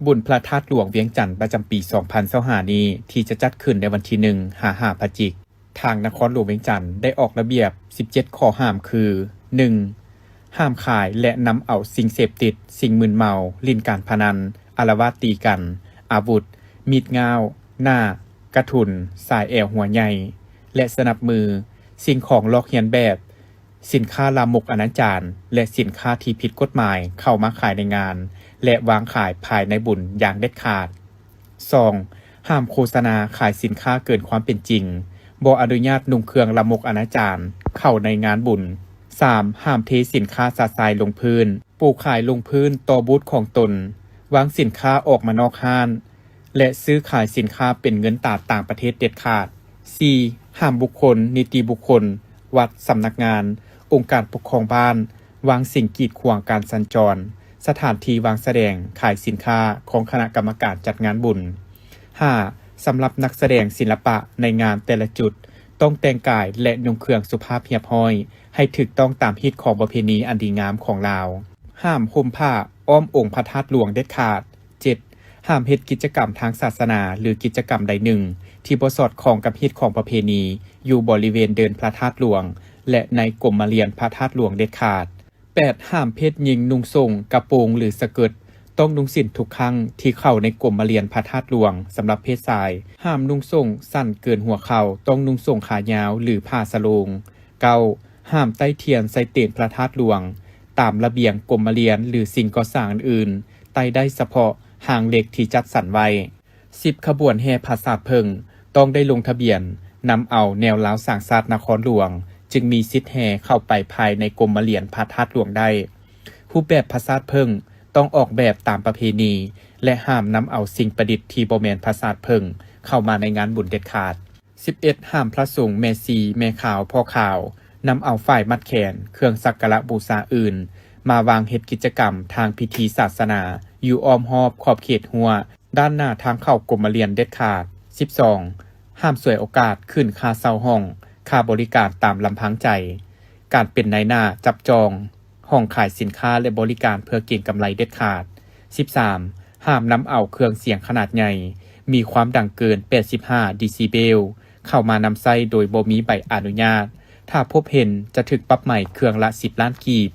บุญพระธาตุหลวงเวียงจันทร์ประจำปี 2025 นี้ที่จะจัดขึ้นในวันที่ 1 พฤศจิกายนทางนครหลวงเวียงจันทร์ได้ออกระเบียบ 17 ข้อห้ามคือ 1. ห้ามขายและนำเอาสิ่งเสพติด สิ่งมึนเมา ลิ้นการพนัน อาละวาดตีกัน อาวุธ มีดง่าว หน้ากระทุน สายแอวหัวใหญ่ และสนับมือ สิ่งของลอกเลียนแบบ สินค้าลามกอนาจารและสินค้าที่ผิดกฎหมายเข้ามาขายในงานและวางขายภายในบุญอย่างเด็ดขาด 2. ห้ามโฆษณาขายสินค้าเกินความเป็นจริงบ่อนุญาตนุ่งเครื่องลามกอนาจารเข้าในงานบุญ 3. ห้ามเทสินค้าสาดทรายลงพื้นปลูกขายลงพื้นต่อบูธของตนวางสินค้าออกมานอกห้างและซื้อขายสินค้าเป็นเงินตราต่างประเทศเด็ดขาด 4. ห้ามบุคคลนิติบุคคลวัดสำนักงานองค์การปกครองบ้านวางสิ่งกีดขวางการสัญจรสถานที่วางแสดงขายสินค้าของคณะกรรมการจัดงานบุญ 5. สำหรับนักแสดงศิลปะในงานแต่ละจุดต้องแต่งกายและนุ่งเครื่องสุภาพเรียบร้อยให้ถูกต้องตามฮิตของประเพณีอันดีงามของลาวห้ามห่มผ้าอ้อมองค์พระธาตุหลวงเด็ดขาด 7. ห้ามเฮ็ดกิจกรรมทางศาสนาหรือกิจกรรมใดหนึ่งที่บ่สอดคล้องกับฮิตของประเพณีอยู่บริเวณเดินพระธาตุหลวงและในกรมเรียนพระธาตุหลวงเด็ดขาด 8. ห้ามเพศหญิงนุ่งทรงกระโปรงหรือสเกิร์ตต้องนุ่งสิ้นทุกครั้งที่เข้าในกรมเรียนพระธาตุหลวงสำหรับเพศชายห้ามนุ่งทรงสั้นเกินหัวเข่าต้องนุ่งทรงขายาวหรือผ้าสโลง 9. ห้ามใต้เทียนใส่เตียนพระธาตุหลวงตามระเบียงกรมเรียนหรือสิ่งก่อสร้างอื่นใต้ได้เฉพาะห่างเหล็กที่จัดสรรไว้ 10. ขบวนแห่พระศาสตร์เพิงต้องได้ลงทะเบียนนำเอาแนวล้าวสร้างศาสตร์นครหลวงจึงมีสิทธิ์แห่เข้าไปภายในกรมเรียนพระธาตุหลวงได้รูปแบบพระศาสตร์เพิงต้องออกแบบตามประเพณีและห้ามนำเอาสิ่งประดิษฐ์ที่บ่แม่นพระศาสตร์เพิงเข้ามาในงานบุญเด็ดขาด 11. ห้ามพระสงฆ์แม่ชีแม่ขาวพ่อขาวนำเอาฝ่ายมัดแขนเครื่องสักการะบูชาอื่นมาวางเฮ็ดกิจกรรมทางพิธีศาสนาอยู่อ้อมรอบขอบเขตหัวด้านหน้าทางเข้ากรมเรียนเด็ดขาด 12. ห้ามสวยโอกาสขึ้นค่าเช่าห้องค่าบริการตามลำพังใจการเป็นนายหน้าจับจองห้องขายสินค้าและบริการเพื่อเก็งกำไรเด็ดขาด 13. ห้ามนำเอาเครื่องเสียงขนาดใหญ่มีความดังเกิน85 ดซิเบลเข้ามานำใช้โดยบ่มีใบอนุญาตถ้าพบเห็นจะถูกปรับใหม่เครื่องละ10 ล้านกีบ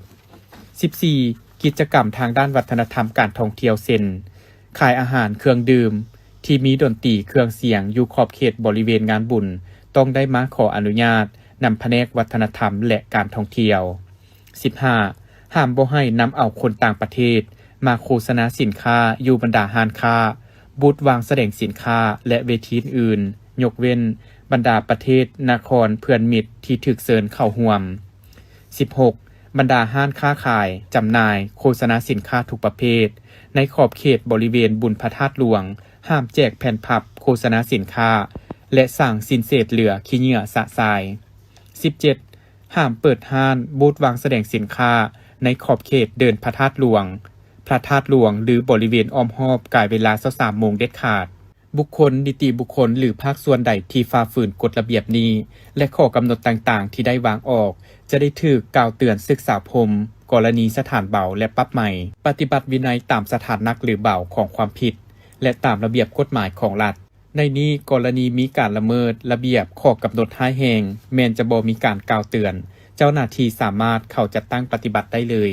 14. กิจกรรมทางด้านวัฒนธรรมการท่องเที่ยวเช่นขายอาหารเครื่องดื่มที่มีดนตรีเครื่องเสียงอยู่ขอบเขตบริเวณงานบุญต้องได้มาขออนุญาตนำแผนกวัฒนธรรมและการท่องเที่ยว 15. ห้ามบ่ให้นำเอาคนต่างประเทศมาโฆษณาสินค้าอยู่บรรดาห้างค้าบูธวางแสดงสินค้าและเวทีอื่นยกเว้นบรรดาประเทศนครเพื่อนมิตรที่ถูกเชิญเข้าร่วม 16. บรรดาห้างค้าขายจำหน่ายโฆษณาสินค้าทุกประเภทในขอบเขตบริเวณบุญพระธาตุหลวงห้ามแจกแผ่นพับโฆษณาสินค้าและสั่งสินเศษเหลือขี้เหงื่อสะสาย 17. ห้ามเปิดห้างบูธวางแสดงสินค้าในขอบเขตเดินพระธาตุหลวงหรือบริเวณอ้อมรอบกายเวลา 23 โมงเด็ดขาดบุคคลนิติบุคคลหรือภาคส่วนใดที่ฝ่าฝืนกฎระเบียบนี้และข้อกำหนดต่างๆที่ได้วางออกจะได้ถูกกล่าวเตือนศึกษาพรมกรณีสถานเบาและปรับใหม่ปฏิบัติวินัยตามสถานหนักหรือเบาของความผิดและตามระเบียบกฎหมายของรัฐในนี้กรณีมีการละเมิดระเบียบข้อกำหนดร้ายแรงแม้นจะบ่มีการกล่าวเตือนเจ้าหน้าที่สามารถเข้าจัดตั้งปฏิบัติได้เลย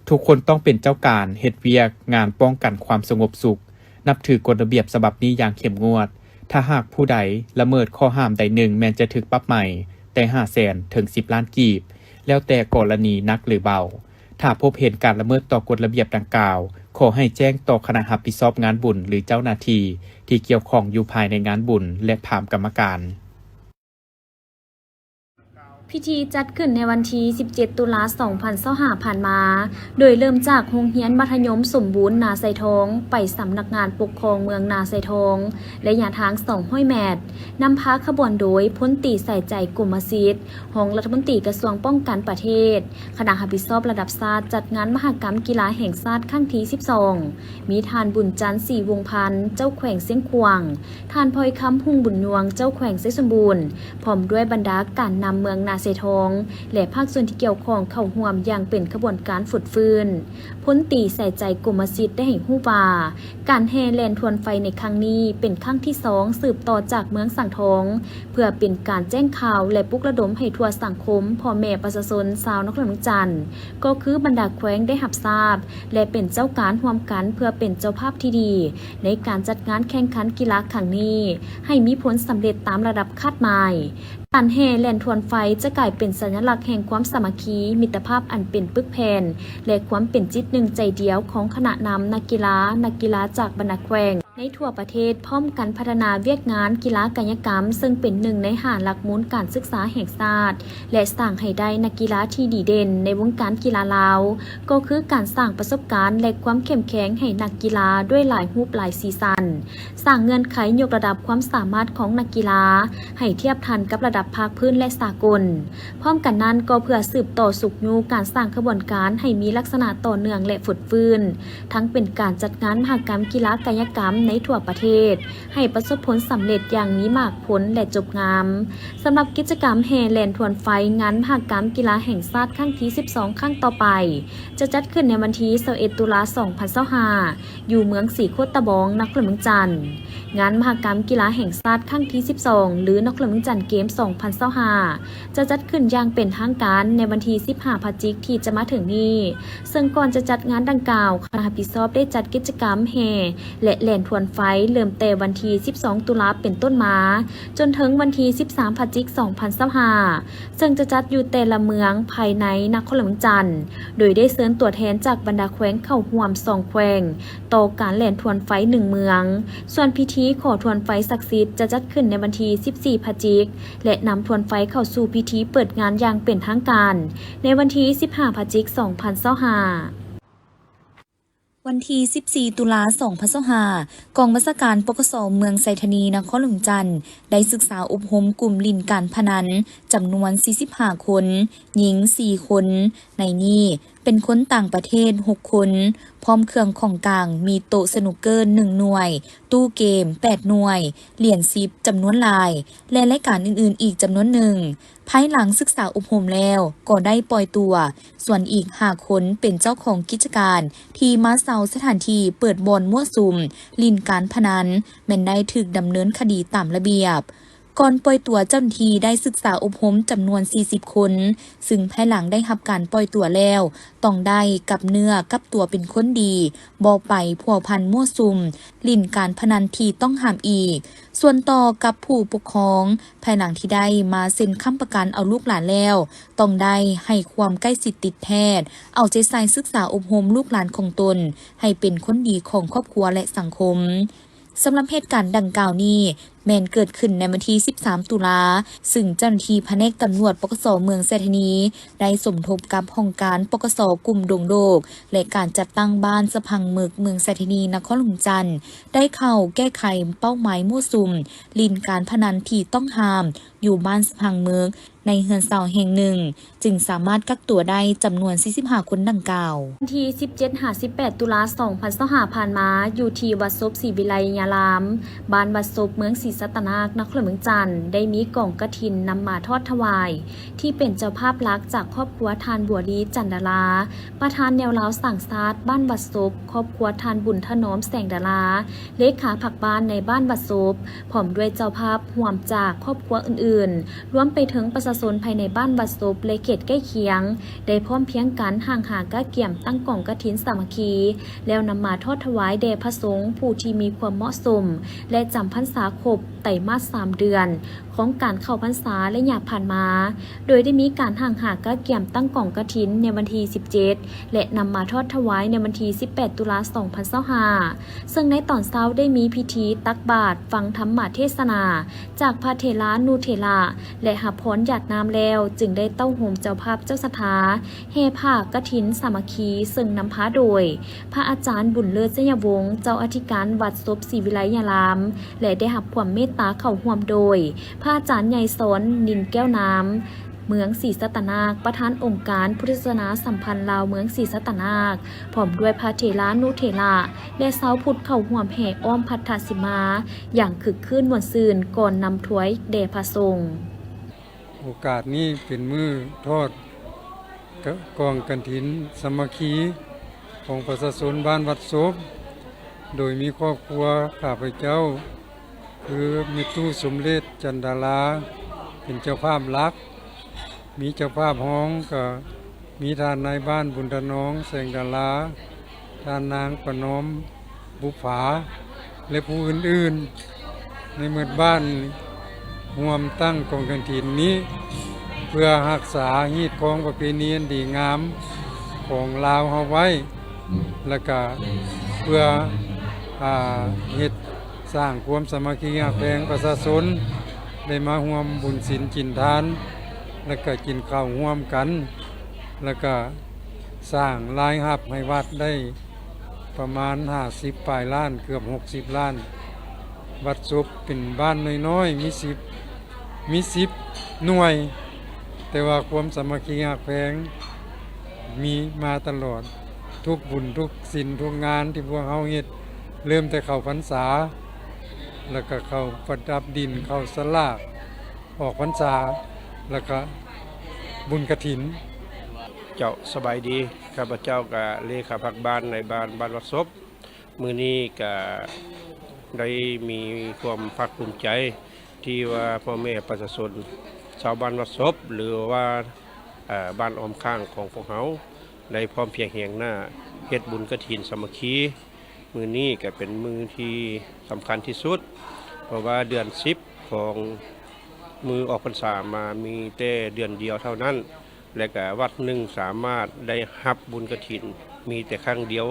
ทุกคนต้องเป็นเจ้าการเฮ็ดเวียกงานป้องกันความสงบสุขนับถือกฎระเบียบฉบับนี้อย่างเข้มงวดถ้าหากผู้ใดละเมิดข้อห้ามใดหนึ่งแม้นจะถูกปรับใหม่แต่ 500,000 ถึง 10 ล้านกีบแล้วแต่กรณีนักหรือเบาถ้าพบเห็นการละเมิดต่อกฎระเบียบดังกล่าวขอให้แจ้งต่อคณะรับผิดชอบงานบุญหรือเจ้าหน้าที่ที่เกี่ยวข้องอยู่ภายในงานบุญและพามกรรมการพิธีจัดขึ้นในวันที่ 17 ตุลาคม 2025 ผ่านมา โดยเริ่มจากโรงเรียนมัธยมสมบูรณ์นาไซทองไปสำนักงานปกครองเมืองนาไซทองและระยะทาง 200 เมตรนำพาขบวนโดยพลตรีใส่ใจกุมศิษย์รองรัฐมนตรีกระทรวงป้องกันประเทศคณะรับผิดชอบระดับชาติจัดงานมหกรรมกีฬาแห่งชาติครั้งที่ 12 มีทานบุญจันทร์ 4 วงพันเจ้าแขวงเสียงขวางทานพลอยคำหุ่งบุญยวงเจ้าแขวงเสสมบูรณ์พร้อมด้วยบรรดาการนำเมืองนา ไซทองและภาคส่วนที่เกี่ยวข้องเข้าร่วมอย่างเป็นขบวนการฝึกฟื้นพ้นตีใส่ใจกรมศิษย์ได้ให้ฮู้ว่าการแห่แลนทวนไฟในครั้งนี้เป็นครั้งที่2สืบต่อจากเมืองสังทองเพื่อเป็นการแจ้งข่าวและปลุกระดมให้ทั่วสังคมพ่อแม่ประชาชนชาวนครหลวงจันทร์ก็คือบรรดาแขวงได้รับทราบและเป็นเจ้าการร่วมกันเพื่อเป็นเจ้าภาพที่ดีในการจัดงานแข่งขันกีฬาครั้งนี้ให้มีผลสำเร็จตามระดับคาดหมายการแห่แล่นทวนไฟจะกลายเป็นสัญลักษณ์แห่งความสามัคคีมิตรภาพอันเป็นปึกแผ่นและความเป็นจิตหนึ่งใจเดียวของคณะนำนักกีฬาจากบรรดาแขวงในทั่วประเทศพร้อมกันพัฒนาเวียกงานกีฬากายกรรมซึ่งเป็นหนึ่งใน5หลักมูลการศึกษาแห่งชาติและสร้างให้ได้นักกีฬาที่ดีเด่นในวงการกีฬาลาวก็คือการสร้างประสบการณ์และความเข้มแข็งให้นักกีฬาด้วยหลายรูปหลายสีสันสร้างเงื่อนไขยกระดับความสามารถของนักกีฬาให้เทียบทันกับระดับภาคพื้นและสากลพร้อมกันนั้นก็เพื่อสืบต่อสุขยูการสร้างขบวนการให้มีลักษณะต่อเนื่องและฝุดฟื้นทั้งเป็นการจัดงานมหกรรมกีฬากายกรรมในทั่วประเทศให้ประสบผลสำเร็จอย่างมีมากผลและจบงามสำหรับกิจกรรมแห่แล่นทวนไฟงานมหกรรมกีฬาแห่งชาติครั้งที่12ครั้งต่อไปจะจัดขึ้นในวันที่21ตุลาคม2025อยู่เมืองสีโคตะบองนครหลวงจันทร์งานมหกรรมกีฬาแห่งชาติครั้งที่12หรือนครหลวงจันทร์เกม2025จะจัดขึ้นอย่างเป็นทางการในวันที่15พฤศจิกายนที่จะมาถึงนี้ซึ่งก่อนจะจัดงานดังกล่าวคณะรับผิดชอบได้จัดกิจกรรมแห่และแล่นทวนไฟเริ่มแต่วันที่12ตุลาคมเป็นต้นมาจนถึงวันที่13พฤศจิกายน2025ซึ่งจะจัดอยู่แต่ละเมืองภายในนครหลวงจันทร์โดยได้เชิญตัวแทนจากบรรดาแขวงเข้าร่วม2แขวงต่อการแล่นทวนไฟ1เมืองส่วนพิธีขอทวนไฟศักดิ์สิทธิ์จะจัดขึ้นในวันที่14พฤศจิกายนและนำทวนไฟเข้าสู่พิธีเปิดงานอย่างเป็นทางการในวันที่15พฤศจิกายน2025วันที่14ตุลาคม2025กองบัญชาการปกส.เมืองไซธานีนครหลวงจันทร์ได้ศึกษาอบรมกลุ่มลินการพนันจำนวน45คนหญิง4คนในนี้เป็นคนต่างประเทศ6คนพร้อมเครื่องของกลางมีโต๊ะสนุกเกอร์1หน่วยตู้เกม8หน่วยเหรียญ10จำนวนหลายและรายการอื่นๆอีกจำนวนหนึ่งภายหลังศึกษาอบรมแล้วก็ได้ปล่อยตัวส่วนอีก5คนเป็นเจ้าของกิจการที่มาเซาสถานที่เปิดบ่อนมั่วสุมลินการพนันแม้นได้ถูกดำเนินคดีตามระเบียบก่อนปล่อยตัวเจ้าหน้าที่ได้ศึกษาอบรมจำนวน40คนซึ่งภายหลังได้รับการปล่อยตัวแล้วต้องได้กับเนื้อกับตัวเป็นคนดีบ่ไปพัวพันมั่วสุมลินการพนันที่ต้องห้ามอีกส่วนต่อกับผู้ปกครองภายหลังที่ได้มาเซ็นค้ำประกันเอาลูกหลานแล้วต้องได้ให้ความใกล้ชิดติดแพทย์เอาใจใส่ศึกษาอบรมลูกหลานของตนให้เป็นคนดีของครอบครัวและสังคมสำหรับเหตุการณ์ดังกล่าวนี้แม้นเกิดขึ้นในวันที่13ตุลาซึ่งเจ้าหน้าที่แผนกตำรวจปกส.เมืองไซธานีได้สมทบกับห้องการปกส.กลุ่มดงโดกและการจัดตั้งบ้านสะพังหมึกเมืองไซธานีนครหลวงจันทร์ได้เข้าแก้ไขเป้าหมายมั่วสุมลินการพนันที่ต้องห้ามอยู่บ้านสะพังหมึกในเฮือนเสาแห่งหนึ่งจึงสามารถกักตัวได้จำนวน45คนดังกล่าววันที่17-18ตุลาคม2025ผ่านมาอยู่ที่วัดศพศรีวิไลยารามบ้านวัดศพเมืองศรีสัตนานครหลวงจันทร์ได้มีกล่องกฐินนำมาทอดถวายที่เป็นเจ้าภาพลักษณ์จากครอบครัวทานบัวดีจันดาราประธานแนวเล้าสั่งซาดบ้านวัดศพครอบครัวทานบุญถนอมแสงดาราเลขาผักบ้านในบ้านวัดศพพร้อมด้วยเจ้าภาพห่วมจากครอบครัวอื่นๆรวมไปถึงประชาชนภายในบ้านวัดศพและเขตใกล้เคียงได้พร้อมเพียงกันห่างหากะเกี่ยมตั้งกล่องกฐินสามัคคีแล้วนำมาทอดถวายแด่พระสงฆ์ผู้ที่มีความเหมาะสมและจำพรรษาครบไตรมาส3 เดือนของการเข้าพรรษาและหยาผ่านมาโดยได้มีการห่างหากะเกี่ยมตั้งกล่องกฐินในวันที่17และนำมาทอดถวายในวันที่18ตุลาคม2025ซึ่งในตอนเช้าได้มีพิธีตักบาตรฟังธรรมเทศนาจากพระเถระนูเถระและหับพรหยาดน้ำแล้วจึงได้เต้าโหมเจ้าภาพเจ้าสถาเฮผ้ากฐินสามัคคีซึ่งนำพาโดยพระอาจารย์บุญเลิศเจยวงศ์เจ้าอธิการวัดศพศรีวิไลยารามและได้หับความเมตตาเข้าร่วมโดยพระอาจารย์ใหญ่สนนินแก้วน้ำเมืองศรีสัตนากประธานองค์การพุทธศาสนาสัมพันธ์ลาวเมืองศรีสัตนากพร้อมด้วยพระเถระนุเถระและชาวพุทธเข้าร่วมแห่อ้อมพัทธสิมาอย่างคึกคืนม่วนซื่นก่อนนำถวายแด่พระสงฆ์ โอกาสนี้เป็นมือทอดกองกันถินสามัคคีของประชาชนบ้านวัดศพโดยมีครอบครัวข้าพเจ้าคือมีตู้สมเด็จจันดาราเป็นเจ้าภาพหลักมีเจ้าภาพห้องก็มีทานนายบ้านบุญถนอมแสงดาราทานนางประนอมบุภาและผู้อื่นๆในหมู่บ้านร่วมตั้งกองกันถินนี้เพื่อรักษาฮีตของประเพณีอันดีงามของลาวเฮาไว้แล้วก็เพื่อเฮ็ดสร้างความสามัคคีหักแพงประชาชนได้มาร่วมบุญศีลกินทานแล้วก็กินข้าวร่วมกันแล้วก็สร้างรายรับให้วัดได้ประมาณ50ปลายล้านเกือบ60ล้านวัดศพเป็นบ้านน้อยๆมี10หน่วย แต่ว่าความสามัคคีหักแพงมีมาตลอดทุกบุญทุกศีลทุกงานที่พวกเฮาเฮ็ดเริ่มแต่เข้าพรรษาแล้วก็เข้าประดับดินเข้าสลากออกพรรษาแล้วก็บุญกฐิน เจ้าสบายดีข้าพเจ้าก็เลขาพักบ้านในบ้านวัดศพมื้อนี้ก็ได้มีความภาคภูมิใจที่ว่าพ่อแม่ประชาชนชาวบ้านวัดศพหรือว่าบ้านอ้อมข้างของพวกเขาได้พร้อมเพรียงแห่งหน้าเฮ็ดบุญกฐินสามัคคีมื้อนี้ก็เป็นมื้อที่สำคัญที่สุดเพราะว่าเดือน10ของมือออกพรรษามามีแต่เดือนเดียวเท่านั้นและก็วัดหนึ่งสามารถได้รับบุญกฐินมีแต่ครั้งเดียว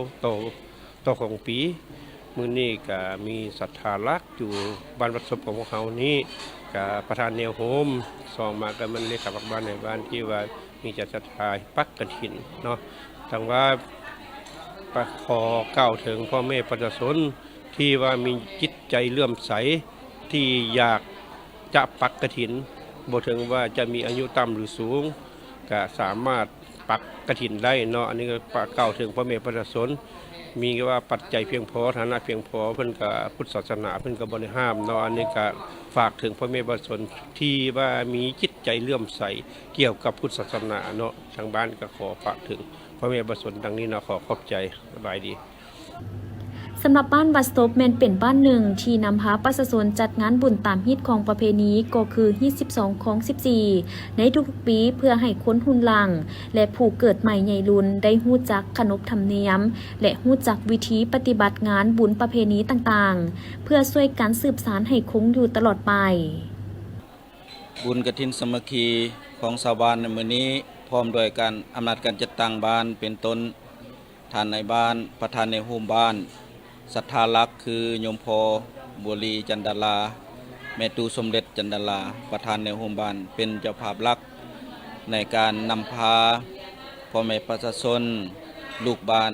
ต่อของปีมื้อนี้ก็มีศรัทธาลักอยู่บ้านวัดศพของพวกเขานี้ก็ประธานแนวโฮมสองมาก็มันเลขาพักบ้านในบ้านที่ว่ามีจะศรัทธาปักกฐินเนาะทางว่าขอกล่าวถึงพ่อแม่ประชาชนที่ว่ามีจิตใจเลื่อมใสที่อยากจะปักกฐินบ่ถึงว่าจะมีอายุต่ำหรือสูงก็สามารถปักกฐินได้เนาะอันนี้ก็กล่าวถึงพ่อแม่ประชาชนมีว่าปัจจัยเพียงพอฐานะเพียงพอเพิ่นก็พุทธศาสนาเพิ่นก็บ่ได้ห้ามเนาะอันนี้ก็ฝากถึงพ่อแม่ประชาชนที่ว่ามีจิตใจเลื่อมใสเกี่ยวกับพุทธศาสนาเนาะทางบ้านก็ขอฝากถึงพ่อแม่ประชาชนดังนี้เนาะขอขอบใจสบายดี สำหรับบ้านวัดศพแม่นเป็นบ้านหนึ่งที่นำพาประชาชนจัดงานบุญตามฮิตของประเพณีก็คือฮีต12ของ14ในทุกๆปีเพื่อให้คนรุ่นหลังและผู้เกิดใหม่ใหญ่รุ่นได้ฮู้จักขนบธรรมเนียมและฮู้จักวิธีปฏิบัติงานบุญประเพณีต่างๆเพื่อช่วยกันสืบสานให้คงอยู่ตลอดไปบุญกฐินสามัคคีของชาวบ้านในมื้อนี้พร้อมด้วยการอำนาจการจัดตั้งบ้านเป็นต้นทานในบ้านประธานในโฮมบ้านศรัทธาลักษ์คือโยมพอบัวลีจันดาราแม่ตูสมเด็จจันดาราประธานในโฮมบ้านเป็นเจ้าภาพหลักในการนำพาพ่อแม่ประชาชนลูกบ้าน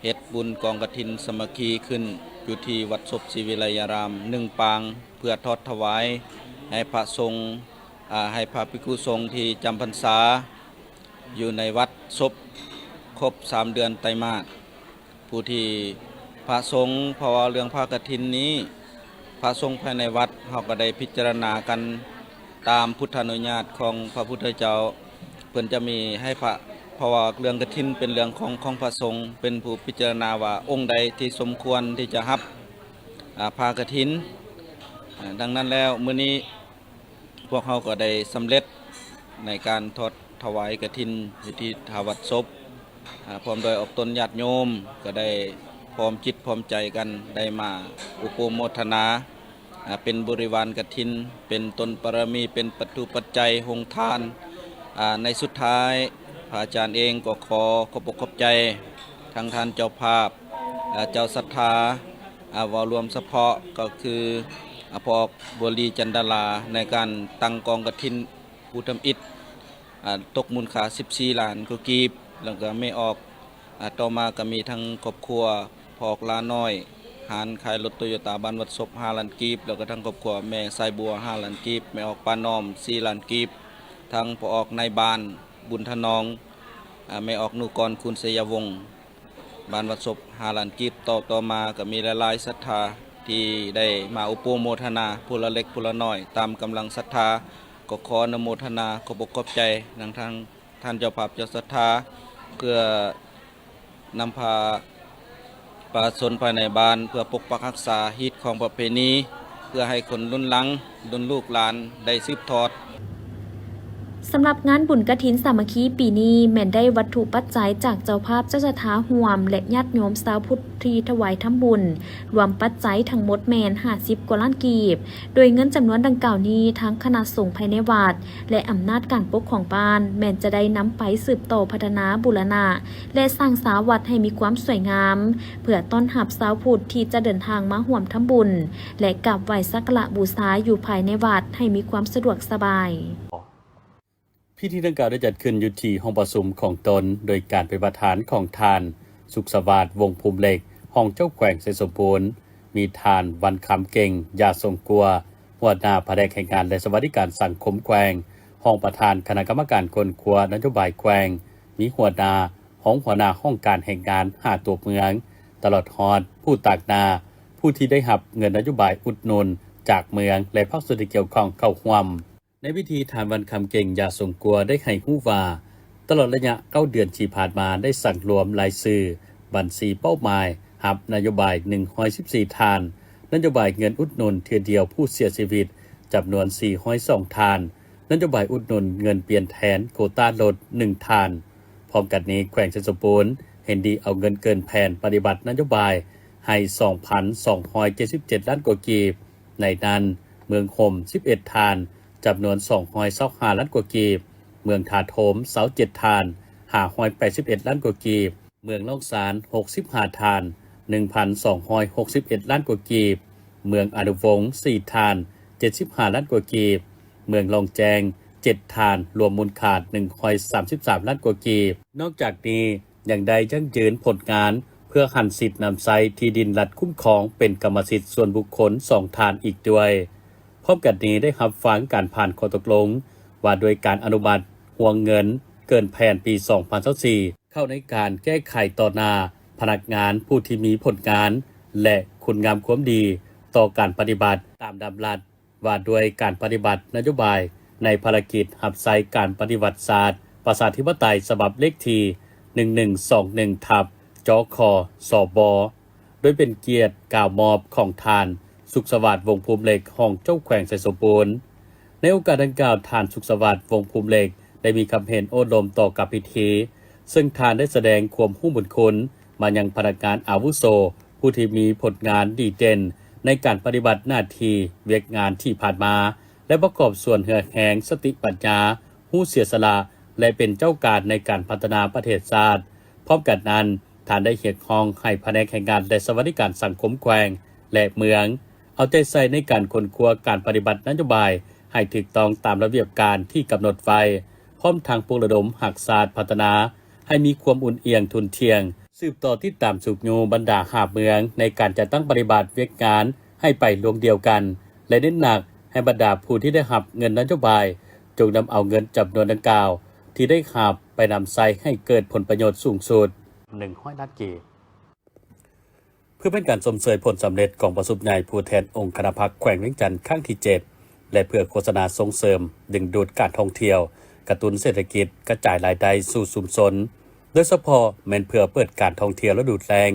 เฮ็ดบุญกองกฐินสามัคคีขึ้นอยู่ที่วัดศพศรีวิไลยาราม1ปางเพื่อทอดถวายให้พระสงฆ์ให้พระภิกษุสงฆ์ที่จำพรรษาอยู่ในวัดศพครบ3เดือนไตรมาสผู้ที่พระสงฆ์เพราะว่าเรื่องพระกฐินนี้พระสงฆ์ภายในวัดเขาก็ได้พิจารณากันตามพุทธานุญาตของพระพุทธเจ้าเพิ่นจะมีให้พระเพราะว่าเรื่องกฐินเป็นเรื่องของพระสงฆ์เป็นผู้พิจารณาว่าองค์ใดที่สมควรที่จะรับพระกฐินดังนั้นแล้วมื้อนี้พวกเขาก็ได้สำเร็จในการทอดถวายกฐินอยู่ที่ทาวัดศพพร้อมโดยออกตนญาติโยมก็ได้พร้อมจิตพร้อมใจกันได้มาอุปโมทนาเป็นบริวารกฐินเป็นตนปรมีเป็นปัจจุปัจจัยหงทานในสุดท้ายพระอาจารย์เองก็ขอบขอบใจทางท่านเจ้าภาพเจ้าศรัทธาวารวมเฉพาะก็คือพอบัวลีจันดาราในการตั้งกองกฐินผู้ทำอิฐตกมูลค่า14ล้านก็กีบแล้วก็ไม่ออกต่อมาก็มีทั้งครอบครัวพอกลาน้อยหานขายรถโตโยต้าบ้านวัดศพ5ล้านกีบแล้วก็ทั้งครอบครัวแม่สายบัว5ล้านกีบไม่ออกปานอม4ล้านกีบทั้งพอออกในบ้านบุญถนองไม่ออกนุกรคุณเสยวงศ์บ้านวัดศพ5ล้านกีบต่อมาก็มีหลายๆศรัทธาที่ได้มาอุปโมทนาผู้ละเล็กผู้ละน้อยตามกำลังศรัทธา ก็ขออนุโมทนาขอบอกขอบใจทางท่านเจ้าภาพเจ้าศรัทธาเพื่อนำพาประชาชนภายในบ้านเพื่อปกปักรักษาฮีตของประเพณีเพื่อให้คนรุ่นหลังรุ่นลูกหลานได้สืบทอด สำหรับงานบุญกฐินสามัคคีปีนี้แม่นได้วัตถุปัจจัยจากเจ้าภาพเจ้าสถาห่วมและญาติโยมชาวพุทธที่ถวายทำบุญรวมปัจจัยทั้งหมดแม่น50 กว่าล้านกีบโดยเงินจำนวนดังกล่าวนี้ทั้งคณะสงฆ์ภายในวัดและอำนาจการปกครองบ้านแม่นจะได้นำไปสืบต่อพัฒนาบูรณะและสร้างสาวัดให้มีความสวยงามเพื่อต้อนรับชาวพุทธที่จะเดินทางมาร่วมทำบุญและกราบไหว้สักการะบูชาอยู่ภายในวัดให้มีความสะดวกสบายพิธีดังกล่าวได้จัดขึ้นอยู่ที่ห้องประชุมของตนโดยการเป็นประธานของทานสุขสวัสดิ์วงภูมิเหล็กห้องเจ้าแขวงไสสมบูรณ์มีทานวันคำเก่งยาทรงกลัวหัวหน้าแผนกแห่งงานและสวัสดิการสังคมแขวงห้องประธานคณะกรรมการคนครัวนโยบายแขวงมีหัวหน้าห้องการแห่งงาน5ตัวเมืองตลอดฮอดผู้ตากนาผู้ที่ได้รับเงินนโยบายอุดหนุนจากเมืองและภาคส่วนที่เกี่ยวข้องเข้าร่วมในพิธีทานวันคำเก่งยาทรงกลัวได้ให้ฮู้ว่าตลอดระยะ9 เดือนที่ผ่านมาได้สั่งรวมรายชื่อบัญชีเป้าหมายรับนโยบาย114ทานนโยบายเงินอุดหนุนเทื่อเดียวผู้เสียชีวิตจำนวน402ทานนโยบายอุดหนุนเงินเปลี่ยนแทนโควต้าลด1ทานพร้อมกันนี้แขวงไสสมบูรณ์เห็นดีเอาเงินเกินแผนปฏิบัตินโยบายให้ 2,277 ล้านกว่ากีบในนั้นเมืองคม11ทานจำนวน225ล้านกว่ากีบเมืองถาโถม27ทาน581ล้านกว่ากีบเมืองล่องสาร65ทาน 1,261 ล้านกว่ากีบเมืองอนุวงศ์4ทาน75ล้านกว่ากีบเมืองลองแจง7ทานรวมมูลค่า133ล้านกว่ากีบนอกจากนี้ยังได้ยั่งยืนผลงานเพื่อหันสิทธิ์นำไซที่ดินรัฐคุ้มครองเป็นกรรมสิทธิ์ส่วนบุคคล2ทานอีกด้วยพร้อมกันนี้ได้รับฟังการผ่านข้อตกลงว่าโดยการอนุมัติห่วงเงินเกินแผนปี 2024 เข้าในการแก้ไขต่อหน้าพนักงานผู้ที่มีผลงานและคุณงามความดีต่อการปฏิบัติตามดำรัสว่าด้วยการปฏิบัตินโยบายในภารกิจหับไซการปฏิวัติศาสตร์ประชาธิปไตยฉบับเลขที่1121ทับจคสบโดยเป็นเกียรติกล่าวมอบของทานสุขสวัสดิ์วงภูมิเหล็กห้องเจ้าแขวงไสสมบูรณ์ในโอกาสดังกล่าวทานสุขสวัสดิ์วงภูมิเหล็กได้มีคำเห็นโอ้ลมต่อกับพิธีซึ่งทานได้แสดงความรู้บุญคุณมายังพนักงานอาวุโสผู้ที่มีผลงานดีเด่นในการปฏิบัติหน้าที่เวียกงานที่ผ่านมาและประกอบส่วนเหือแหงสติปัญญาผู้เสียสละและเป็นเจ้าการในการพัฒนาประเทศชาติพร้อมกันนั้นทานได้เรียกร้องให้แผนกแห่งงานและสวัสดิการสังคมแขวงและเมืองเอาใจใส่ในการค้นคว้าการปฏิบัตินโยบายให้ถูกต้องตามระเบียบการที่กำหนดไว้พร้อมทางปลุกระดมหักศาสตร์พัฒนาให้มีความอุ่นเอียงทุนเทียงสืบต่อที่ตามสุขยูบรรดาหาเมืองในการจัดตั้งปฏิบัติเวียกงานให้ไปรวมเดียวกันและเน้นหนักให้บรรดาผู้ที่ได้รับเงินนโยบายจงนำเอาเงินจำนวนดังกล่าวที่ได้รับไปนำใช้ให้เกิดผลประโยชน์สูงสุด100 ล้านกีบเพื่อเป็นการส่งเสริมผลสำเร็จของประชุมใหญ่ผู้แทนองค์คณะพรรคแขวงเวียงจันทร์ครั้งที่ 7และเพื่อโฆษณาส่งเสริมดึงดูดการท่องเที่ยวกระตุ้นเศรษฐกิจกระจายรายได้สู่ชุมชนโดยเฉพาะแม้นเพื่อเปิดการท่องเที่ยวฤดูแล้ง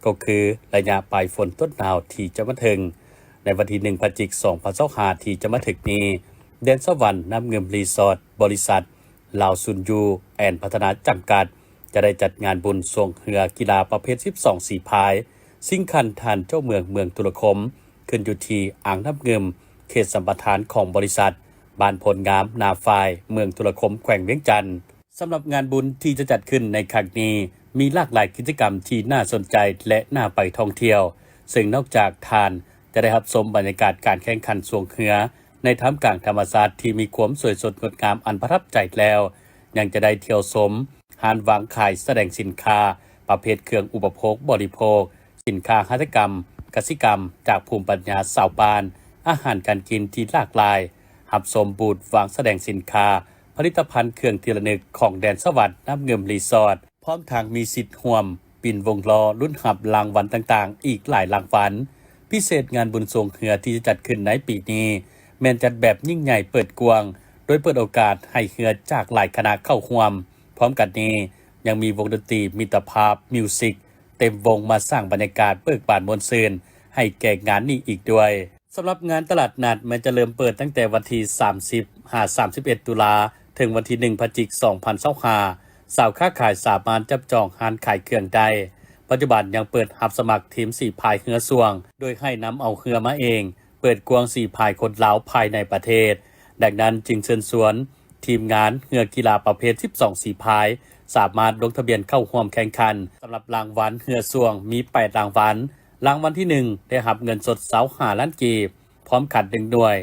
ก็คือระยะปลายฝนต้นหนาวที่จะมาถึงในวันที่1 พฤศจิกายน 2025ที่จะมาถึงนี้แดนสวรรค์น้ำเงิมรีสอร์ทบริษัทลาวซุนยูแอนพัฒนาจำกัดจะได้จัดงานบุญสวงเรือกีฬาประเภท12สีพายสิ่งคันทานเจ้าเมืองตุลคมขึ้นอยู่ที่อ่างน้ำเงิมเขตสัมปทานของบริษัทบ้านพลงามนาฟายเมืองตุลคมแขวงเวียงจันทร์สำหรับงานบุญที่จะจัดขึ้นในครั้งนี้มีหลากหลายกิจกรรมที่น่าสนใจและน่าไปท่องเที่ยวซึ่งนอกจากทานจะได้รับชมบรรยากาศการแข่งขันสวงเรือในท่ามกลางธรรมชาติที่มีความสวยสดงดงามอันประทับใจแล้วยังจะได้เที่ยวชมหานวางขายแสดงสินค้าประเภทเครื่องอุปโภคบริโภคสินค้าหัตถกรรมกสิกรรมจากภูมิปัญญาชาวบ้านอาหารการกินที่หลากหลายหับชมบูธวางแสดงสินค้าผลิตภัณฑ์เครื่องที่ระลึกของแดนสวัสดิ์น้ำเงิมรีสอร์ทพร้อมทางมีสิทธิ์ร่วมปิ่นวงล้อรุ่นหับรางวัลต่างๆอีกหลายรางวัลพิเศษงานบุญสวงเรือที่จะจัดขึ้นในปีนี้แม้นจัดแบบยิ่งใหญ่เปิดกว้างโด ยเปิดโอกาสให้เฮือจากหลายคณะเข้าร่วมพร้อมกันนี้ยังมีวงดนตรีมิตรภาพมิวสิกเต็มวงมาสร้างบรรยากาศเบิกบานมวลซื่นให้แก่งานนี้อีกด้วยสำหรับงานตลาดนัดมันจะเริ่มเปิดตั้งแต่วันที่30-31 ตุลาถึงวันที่1พฤศจิกายน 2025สาวค้าขายสามารถจับจองร้านขายเครื่องได้ปัจจุบันยังเปิดรับสมัครทีม4พายเรือส่วงโดยให้นำเอาเรือมาเองเปิดกวาง4พายคนลาวภายในประเทศดังนั้นจึงเชิญชวนทีมงานเรือกีฬาประเภท12 4พายสามารถลงทะเบียนเข้าร่วมแข่งขันสำหรับรางวัลเรือส่วงมี8รางวัลรางวัลที่1ได้รับเงินสด25ล้านกีบพร้อมขัน1หน่วย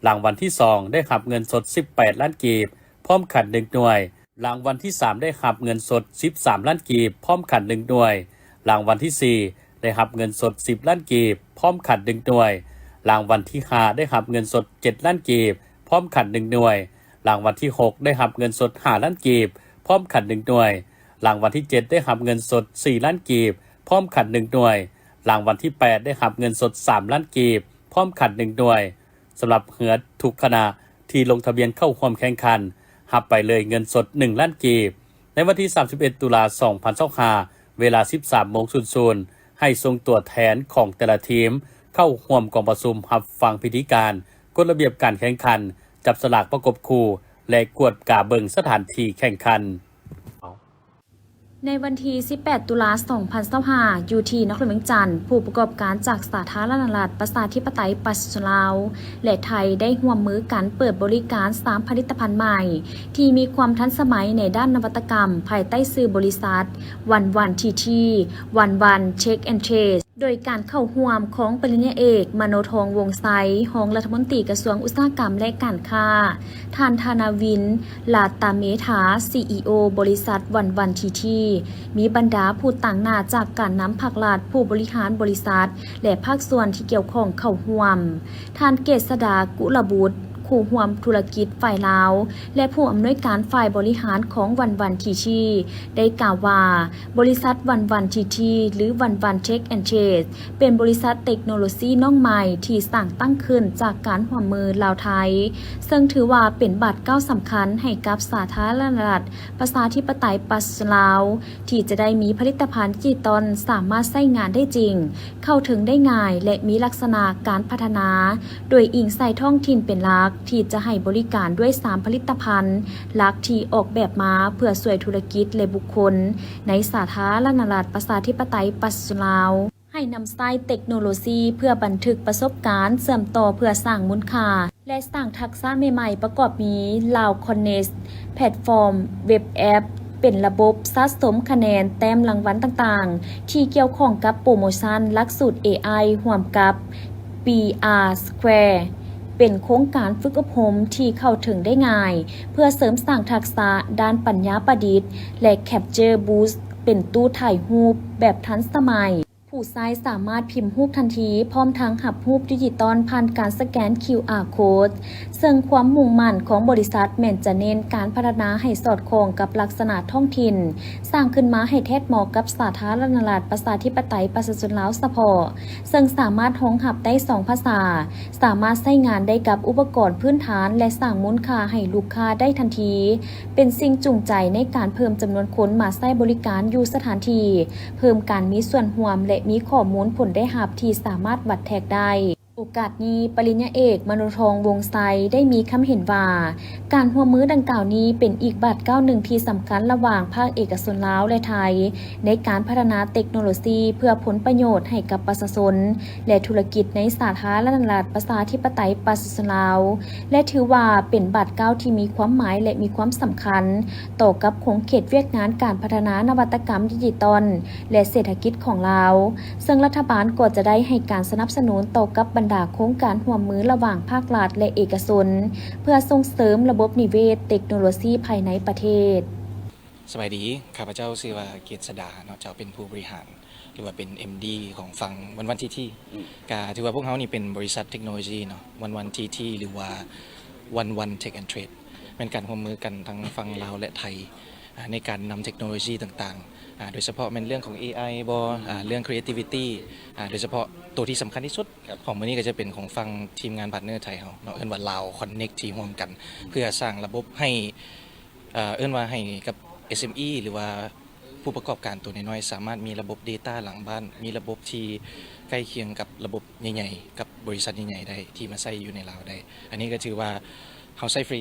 รางวัลที่2ได้รับเงินสด18ล้านกีบพร้อมขัน1หน่วยรางวัลที่3ได้รับเงินสด13ล้านกีบพร้อมขัน1หน่วยรางวัลที่4ได้รับเงินสด10ล้านกีบพร้อมขัน1หน่วยรางวัลที่5ได้รับเงินสด7ล้านกีบพร้อมขัน1หน่วยรางวัลที่6ได้รับเงินสด5ล้านกีบพร้อมขัน1หน่วยรางวัลที่7ได้รับเงินสด4ล้านกีบพร้อมขัน1หน่วยรางวัลที่8ได้รับเงินสด3ล้านกีบพร้อมขัน1หน่วยสำหรับเหือทุกคณะที่ลงทะเบียนเข้าร่วมแข่งขันรับไปเลยเงินสด1ล้านกีบในวันที่31ตุลาคม 2025เวลา 13:00 นให้ส่งตัวแทนของแต่ละทีมเข้าร่วมกองประชุมรับฟังพิธีการกฎระเบียบการแข่งขันจับสลากประกบคู่และกวดกาเบิงสถานที่แข่งขันในวันที่ 18 ตุลาคม 2025อยู่ที่นครเวียงจันทร์ผู้ประกอบการจากสาธารณรัฐประชาธิปไตยประชาชนลาวและไทยได้ร่วมมือกันเปิดบริการ3ผลิตภัณฑ์ใหม่ที่มีความทันสมัยในด้านนวัตกรรมภายใต้ชื่อบริษัทวันทีทีวันเช็คแอนด์เทรสโดยการเข้าร่วมของปริญญาเอกมโนทองวงไซรองรัฐมนตรีกระทรวงอุตสาหกรรมและการค้าท่านธนาวินลาตาเมธา CEO บริษัทวันทีทีมีบรรดาผู้ต่างหน้าจากการนำภาครัฐผู้บริหารบริษัทและภาคส่วนที่เกี่ยวข้องเข้าร่วมท่านเกษดากุลบุตรผู้ร่วมธุรกิจฝ่ายลาวและผู้อำนวยการฝ่ายบริหารของวันทีทีได้กล่าวว่าบริษัทวันทีทีหรือวันเช็คแอนด์เทรสเป็นบริษัทเทคโนโลยีน้องใหม่ที่สร้างตั้งขึ้นจากการร่วมมือลาวไทยซึ่งถือว่าเป็นบัตรก้าวสำคัญให้กับสาธารณรัฐประชาธิปไตยประชาชนลาวที่จะได้มีผลิตภัณฑ์ดิจิตอลสามารถใช้งานได้จริงเข้าถึงได้ง่ายและมีลักษณะการพัฒนาโดยอิงใส่ท้องถิ่นเป็นหลักที่จะให้บริการด้วย3ผลิตภัณฑ์หลักที่ออกแบบมาเพื่อช่วยธุรกิจและบุคคลในสาธารณรัฐประชาธิปไตยประชาชนลาวให้นำใช้เทคโนโลยีเพื่อบันทึกประสบการณ์เสริมต่อเพื่อสร้างมูลค่าและสร้างทักษะใหม่ๆประกอบมีลาวคอนเนสแพลตฟอร์มเว็บแอปเป็นระบบสะสมคะแนนแต้มรางวัลต่างๆที่เกี่ยวข้องกับโปรโมชั่นหลักสูตร AI ร่วมกับ PR Squareเป็นโครงการฝึกอบรมที่เข้าถึงได้ง่ายเพื่อเสริมสร้างทักษะด้านปัญญาประดิษฐ์และ Capture Boost เป็นตู้ถ่ายรูปแบบทันสมัยผู้ใช้สามารถพิมพ์รูปทันทีพร้อมทั้งหับรูปดิจิตอลผ่านการสแกน QR Code ซึ่งความมุ่งมั่นของบริษัทแม่นจะเน้นการพัฒนาให้สอดคล้องกับลักษณะท้องถิ่นสร้างขึ้นมาให้แทบเหมาะกับสาธารณรัฐประชาธิปไตยประชาชนลาวเฉพาะซึ่งสามารถรองรับได้2ภาษาสามารถใช้งานได้กับอุปกรณ์พื้นฐานและสร้างมูลค่าให้ลูกค้าได้ทันทีเป็นสิ่งจูงใจในการเพิ่มจำนวนคนมาใช้บริการอยู่สถานที่เพิ่มการมีส่วนร่วมและมีข้อมูลผลได้รับที่สามารถวัดแทกได้โอกาสนี้ปริญญาเอกมโนทองวงไซได้มีคำเห็นว่าการร่วมมือดังกล่าวนี้เป็นอีกบัตรก้าวหนึ่งที่สำคัญระหว่างภาคเอกชนลาวและไทยในการพัฒนาเทคโนโลยีเพื่อผลประโยชน์ให้กับประชาชนและธุรกิจในสาธารณรัฐประชาธิปไตยประชาชนลาวและถือว่าเป็นบัตรก้าวที่มีความหมายและมีความสำคัญต่อกับโครงข่ายเวียกงานการพัฒนานวัตกรรมดิจิตอลและเศรษฐกิจของลาวซึ่งรัฐบาลก็จะได้ให้การสนับสนุนต่อกับบรรดาโครงการร่วมมือระหว่างภาครัฐและเอกชนเพื่อส่งเสริมระบบนิเวศเทคโนโลยีภายในประเทศสวัสดีข้าพเจ้าชื่อว่าเกียรติสดาเนาะเจ้าเป็นผู้บริหารหรือว่าเป็น MD ของฝั่งวันที่ก็ถือว่าพวกเขานี่เป็นบริษัทเทคโนโลยีเนาะวันที่หรือว่าวันเทคแอนด์เทรดเป็นการร่วมมือกันทั้งฝั่งลาวและไทยในการนำเทคโนโลยีต่างๆ โดยเฉพาะเป็นเรื่องของ AI เรื่อง creativity โดยเฉพาะตัวที่สำคัญที่สุดของมื้อนี้ก็จะเป็นของฟังทีมงานพาร์ทเนอร์ไทยเราเนาะเอิ้นว่าลาว Connect ที่ร่วมกัน เพื่อสร้างระบบให้เอิ้นว่าให้กับ SME หรือว่าผู้ประกอบการตัวน้อยๆสามารถมีระบบ Data หลังบ้านมีระบบที่ใกล้เคียงกับระบบใหญ่ๆกับบริษัทใหญ่ๆได้ที่มาใช้อยู่ในลาวได้อันนี้ก็ถือว่าเฮาใช้ฟรี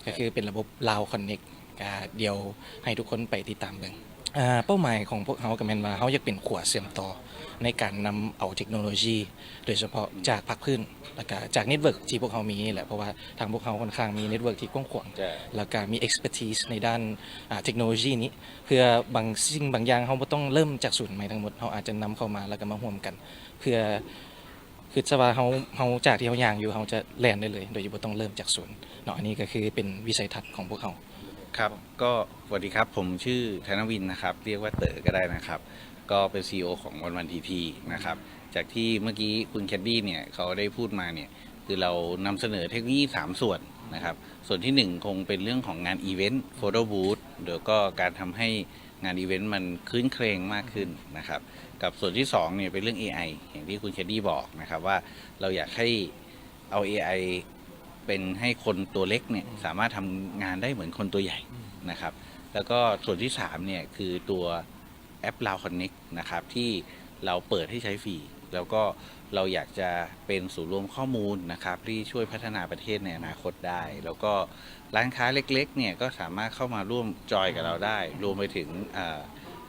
ก็คือเป็นระบบลาว Connect เดี๋ยวให้ทุกคนไปติดตามเบิ่งเป้าหมายของพวกเขาก็แม่นว่าเขาอยากเป็นขวดเสื่อมต่อในการนำเอาเทคโนโลยีโดยเฉพาะจากภาคพื้นแล้วก็จากเน็ตเวิร์กที่พวกเขามีแหละเพราะว่าทางพวกเขาค่อนข้างมีเน็ตเวิร์กที่กว้างขวางแล้วก็มี expertise ในด้านเทคโนโลยีนี้เพื่อบางสิ่งบางอย่างเขาบ่ต้องเริ่มจากศูนย์ใหม่ทั้งหมดเขาอาจจะนำเข้ามาแล้วก็มาร่วมกันเพื่อคือจะว่าเขาจากที่เขาย่างอยู่เขาจะแล่นได้เลยโดยที่บ่ต้องเริ่มจากศูนย์เนาะอันนี้ก็คือเป็นวิสัยทัศน์ของพวกเขาครับก็สวัสดีครับผมชื่อธนวินนะครับเรียกว่าเต๋อก็ได้นะครับก็เป็น CEO ของวันทีทีนะครับจากที่เมื่อกี้คุณแคดดี้เนี่ยเขาได้พูดมาเนี่ยคือเรานำเสนอเทคโนโลยี3ส่วนนะครับส่วนที่1คงเป็นเรื่องของงานอีเวนต์โฟโต้บูธเดี๋ยวก็การทำให้งานอีเวนต์มันคลื้นเครงมากขึ้นนะครับกับส่วนที่2เนี่ยเป็นเรื่อง AI อย่างที่คุณแคดดี้บอกนะครับว่าเราอยากให้เอา AIเป็นให้คนตัวเล็กเนี่ยสามารถทำงานได้เหมือนคนตัวใหญ่นะครับแล้วก็ส่วนที่3เนี่ยคือตัวแอป Lao Connect นะครับที่เราเปิดให้ใช้ฟรีแล้วก็เราอยากจะเป็นศูนย์รวมข้อมูลนะครับที่ช่วยพัฒนาประเทศในอนาคตได้แล้วก็ร้านค้าเล็กๆเนี่ยก็สามารถเข้ามาร่วมจอยกับเราได้รวมไปถึง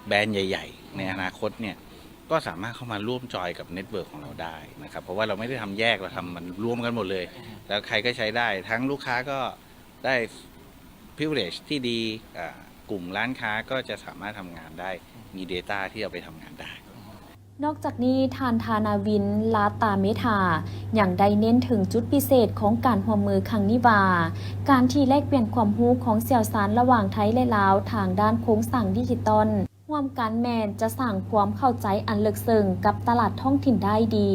แบรนด์ใหญ่ๆในอนาคตเนี่ยก็สามารถเข้ามาร่วมจอยกับเน็ตเวิร์กของเราได้นะครับเพราะว่าเราไม่ได้ทำแยกเราทำมันรวมกันหมดเลยแล้วใครก็ใช้ได้ทั้งลูกค้าก็ได้ privilege ที่ดีกลุ่มร้านค้าก็จะสามารถทำงานได้มี Data ที่เอาไปทำงานได้นอกจากนี้ทานธานาวินลาตาเมธาอย่างได้เน้นถึงจุดพิเศษของการร่วมมือครั้งนี้ว่าการที่แลกเปลี่ยนความรู้ของเสี่ยวสารระหว่างไทยและลาวทางด้านโครงสร้างดิจิตอลร่วมกันแมนจะสร้างความเข้าใจอันลึกซึ้งกับตลาดท้องถิ่นได้ดี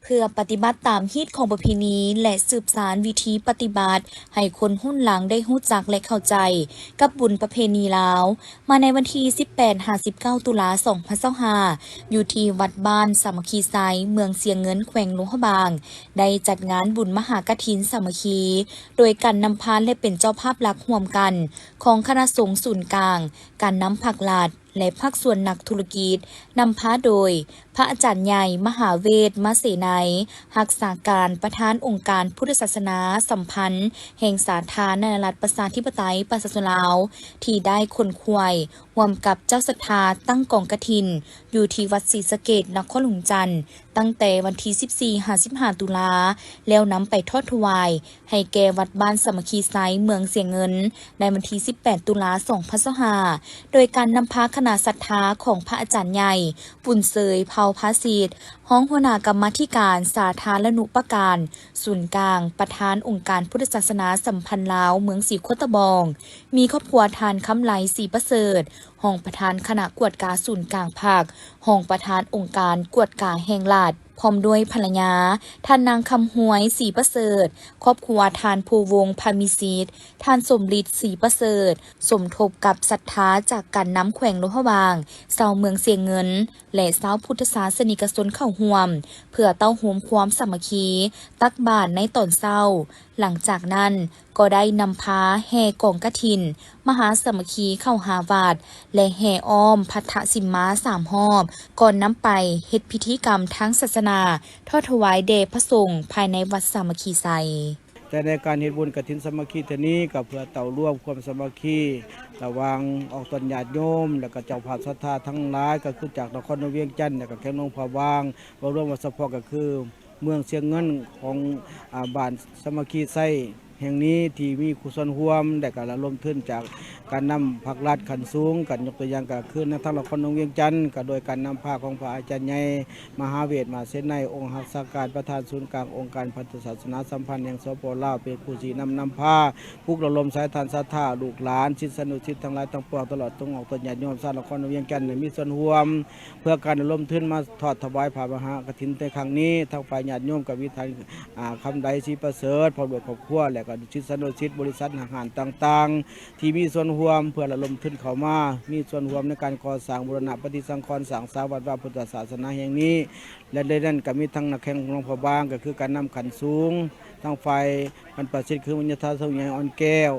เพื่อปฏิบัติตามฮีตของประเพณีและสืบสานวิธีปฏิบัติให้คนรุ่นหลังได้รู้จักและเข้าใจกับบุญประเพณีลาวมาในวันที่ 18-59 ตุลา 2025อยู่ที่วัดบ้านสามัคคีไซเมืองเสียงเงินแขวงหลวงพระบางได้จัดงานบุญมหากฐินสามัคคีโดยการนำพานและเป็นเจ้าภาพหลักร่วมกันของคณะสงฆ์ศูนย์กลางการนำผักลาดและภาคส่วนนักธุรกิจนำพาโดยพระอาจารย์ใหญ่มหาเวทมเสนัยรักษาการประธานองค์การพุทธศาสนาสัมพันธ์แห่งสาธารณรัฐประชาธิปไตยประชาชนลาวที่ได้คนควยร่วมกับเจ้าศรัทธาตั้งกองกฐินอยู่ที่วัดศรีสะเกษนครหลวงจันทร์ตั้งแต่วันที่ 14-15 ตุลาแล้วนำไปทอดถวายให้แก่วัดบ้านสามัคคีไซเมืองเสียงเงินในวันที่ 18 ตุลา 2025โดยการนำพาคณะศรัทธาของพระอาจารย์ใหญ่ปุ่นเสยเผาพาสีดห้องหัวหน้ากรรมาธิการสาธารณูปการศูนย์กลางประธานองค์การพุทธศาสนาสัมพันธ์ลาวเมืองศรีโคตะบองมีครอบครัวทานคำไหลศรีประเสริฐห้องประธานคณะกวดกาศูนย์กลางภาคห้องประธานองค์การกวดกาแห่งราชพร้อมด้วยภรรยาท่านนางคำหวยศรีประเสริฐครอบครัวทานภูวงศ์พามิซีดท่านสมฤทธิ์ศรีประเสริฐสมทบกับศรัทธาจากการน้ำแขวงหลวงพระบางชาวเมืองเสียงเงินและชาวพุทธศาสนิกชนเข้าร่วมเพื่อเต้าโหมความสามัคคีตักบาตรในตอนเช้าหลังจากนั้นก็ได้นำพาแห่กองกฐินมหาสามัคคีเข้าหาวัดและแห่อ้อมพัทธสิมมา3 รอบก่อนนำไปเฮ็ดพิธีกรรมทางศาสนาทอดถวายแด่พระสงฆ์ภายในวัดสามัคคีไซแต่ในการเฮ็ดบุญกฐินสามัคคีเท่านี้ก็เพื่อเต่าร่วมความสามัคคีระหว่างออกตนญาติโยมแล้วก็เจ้าภาพศรัทธาทั้งหลายก็คือจากนครเวียงจันทน์แล้วก็แขวงหลวงพระบางบ่รวมว่าเฉพาะก็คือเมืองเสียงเงินของบ้านสามัคคีไซแห่งนี้ที่มีกุศลร่วมและก็ระดมทุนจากการนำผักลาดขันสูงกันยกตัวอย่างก็คือในทางนครเวียงจันทน์ก็โดยการนำผ้าของพระอาจารย์ใหญ่มหาเวทมาเส้นในองค์รักษาการประธานศูนย์กลางองค์การพุทธศาสนาสัมพันธ์แห่งสปป.ลาวเป็นผู้ที่นำผ้าผู้ระดมสายทานศรัทธาลูกหลานศิษยานุศิษย์ทั้งหลายทั้งปวงตลอดจงออกตนญาติโยมชาวนครเวียงจันทน์มีส่วนร่วมเพื่อการระดมทุนมาทอดถวายผ้ามหากฐินในครั้งนี้ทั้งฝ่ายญาติโยมกับวิธีคำใดศรีประเสริฐพร้อมด้วยครอบครัวและก็ ก็ชิดสนุชิดบริษัทอาหารต่างๆที่มีส่วนร่วมเพื่อระดมทุนเข้ามามีส่วนร่วมในการก่อสร้างบูรณะปฏิสังขรณ์สร้างสาวัดวาพุทธศาสนาแห่งนี้และในนั้นก็มีทั้งนักแข่งหลวงพ่อบางก็คือการนำขันสูงทั้งไฟมันประสิทธิ์คือวิญญาณทรงใหญ่อ่อนแก้ว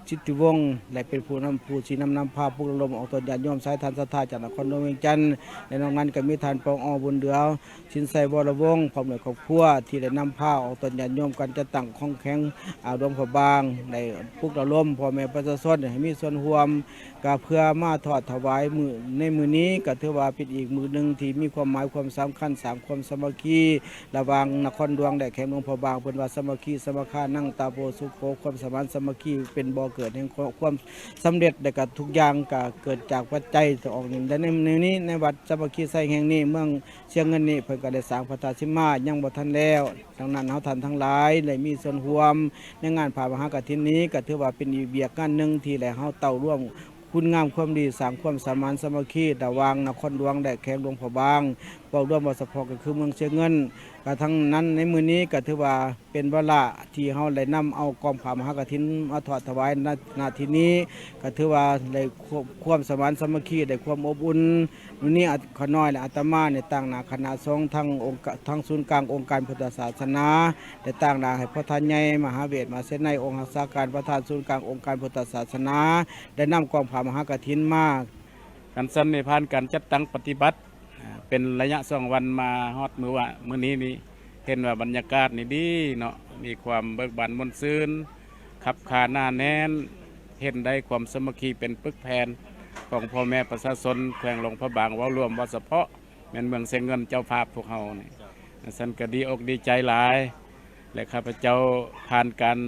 ชิตติวงศ์และเป็นผู้ชี้นำพาผู้ลมออกตนญาติโยมสายทานศรัทธาจากนครหลวงเวียงจันทร์และนอกนั้นก็มีทานปองอบุญเดือชินไซวรวงศ์พร้อมด้วยครอบครัวที่ได้นำพาออกตนญาติโยมกันจะตั้งข้องแข็งหลวงพ่อบางในพุกลมพ่อแม่ประชาชนให้มีส่วนร่วมก็เพื่อมาทอดถวายมือในมือนี้ก็ถือว่าเป็นอีกมือหนึ่งที่มีความหมายความสำคัญสร้างความสามัคคีระหว่างนครหลวงและแขมหลวงพ่อบางเป็นว่าสามัคคีสามัคคีนั่งตาโพสุโขความสมานสามัคคีเป็นบ่อเกิดแห่งความสำเร็จแต่กับทุกอย่างก็เกิดจากปัจจัยที่ออกนี่และในนี้ในวัดสามัคคีไซแห่งนี้เมืองเชียงเงินนี่เพิ่นก็ได้สร้างพระธาตุสิมายังบ่ทันแล้วดังนั้นเฮาท่านทั้งหลายได้มีส่วนร่วมในงานพระมหากฐินนี้ก็ถือว่าเป็นอีกเวียกงานหนึ่งที่ได้เฮาเต้าร่วมคุณงามความดีสร้างความสมานสามัคคีระหว่างนครหลวงและแขมหลวงพ่อบางเว้าร่วมว่าเฉพาะก็คือเมืองเชียงเงินก็ทั้งนั้นในมื้อนี้ก็ถือว่าเป็นเวลาที่เฮาได้นำเอากองพระมหากฐินมาทอดถวายณที่นี้ก็ถือว่าได้ความสมานสามัคคีได้ความอบอุ่นมื้อนี้ขน้อยและอาตมาในตั้งหน้าคณะสงฆ์ทั้งศูนย์กลางองค์การพุทธศาสนาได้ตั้งหน้าให้พระท่านใหญ่มหาเวทมาเสนในองค์รักษาการประธานศูนย์กลางองค์การพุทธศาสนาได้นำกองพระมหากฐินมาการสันนิพานการจัดตั้งปฏิบัติเป็นระยะ2 วันมาฮอดมื้อนี้นี่เห็นว่าบรรยากาศนี่ดีเนาะมีความเบิกบานมนต์ซื่นขับขาหน้าแน่นเห็นได้ความสามัคคีเป็นปึกแผ่นของพ่อแม่ประชาชนแขวงหลวงพระบางเว้ารวมว่าเฉพาะแม่นเมืองเชียงเงินเจ้าภาพพวกเฮานี่สันก็ดีอกดีใจหลายและข้าพเจ้าผ่านการ